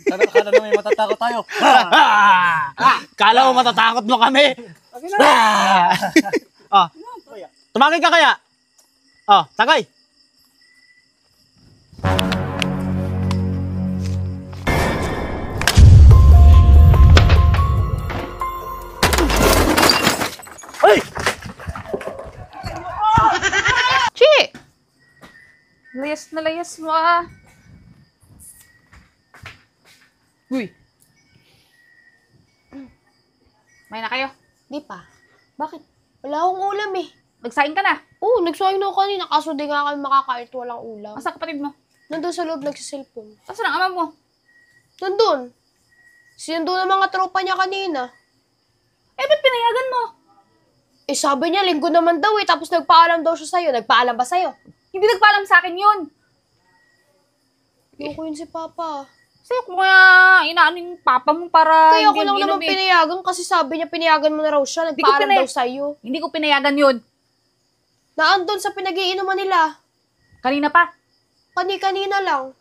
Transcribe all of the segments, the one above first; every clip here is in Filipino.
Kala na may matatakot tayo. Kala mo matatakot mo kami. Oh, tumagay ka kaya? Oh, tagay. Ay! Chi! Layas na layas mo ah. Uy. May na kayo. Di pa. Bakit? Wala akong ulam eh. Nagsaing ka na. Oo, nagsaing na ako kanina. Kaso di nga kami makakain at walang ulam. Asa kapatid mo? Nandun sa loob nagsiselfon. Asa ang ama mo? Nandun. Sinundo ng mga tropa niya kanina. Eh, ba't pinayagan mo? Eh sabi niya, linggo naman daw eh. Tapos nagpaalam daw siya sa'yo. Nagpaalam ba sa'yo? Hindi nagpaalam sa akin yun. Yung ko yun si Papa. Sa'yo ko kaya inaano yung papa mo para Kaya hindi ko lang inom naman eh. pinayagan kasi sabi niya pinayagan mo na raw siya. Nagpaalam daw sa'yo. Hindi ko pinayagan yun. Naandun sa pinag-iinuman nila. Kanina pa. Kani-kanina lang.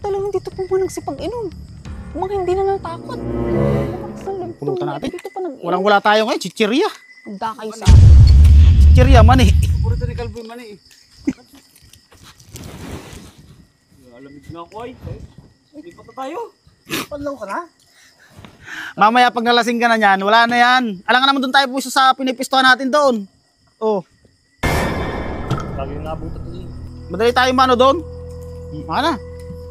Talagang dito po ba nagsipag-inom? Mga hindi na natakot. Pulutan natin. Dito pa nag-inom. Walang-wala tayo ngayon, chichirya. Handa kayo sa... Chichirya man eh. Puro ni Calvin man eh. Alamig na ako ay. Hindi pa tayo. Panlaw ka na? Mamaya pag nalasing ka na yan, wala na yan. Alam nga naman doon tayo puso sa pinipistohan natin doon. Oh. Lagi yung nabutat ko din. Madali tayo mano doon. Maka na.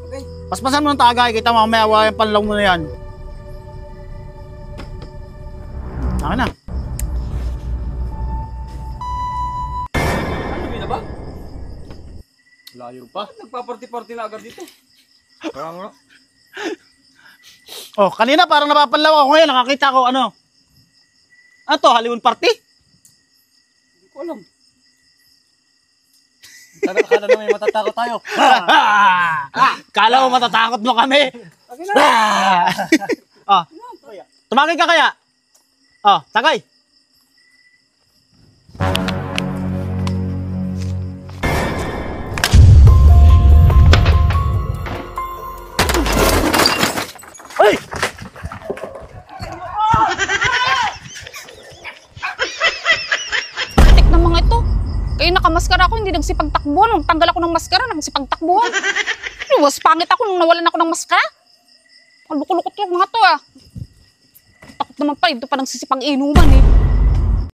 Okay. Paspasan mo ng tagay, kita mamaya wala yung panlaw mo na yan. Maka na. Ano na ba? Layo pa. Nagpaparty-party na agad dito. Parang nga. Oh, kanina parang napapanlaw ako ngayon, nakakita ko ano. Ano to, Hollywood party? Hindi ko alam. Kala na may matatakot tayo. Kala mo matatakot mo kami. Oh, tumagay ka kaya? Oh, tagay. Ay! Tik ng mga ito. Kayo nakamaskara ako, hindi nagsipagtakbuhan. Nung tanggal ako ng maskara, nagsipagtakbuhan. Was pangit ako nung nawalan ako ng maskara. Lukot-lukot yung mga to ah. Takot naman pa, ito pa nagsisipag-inuman eh.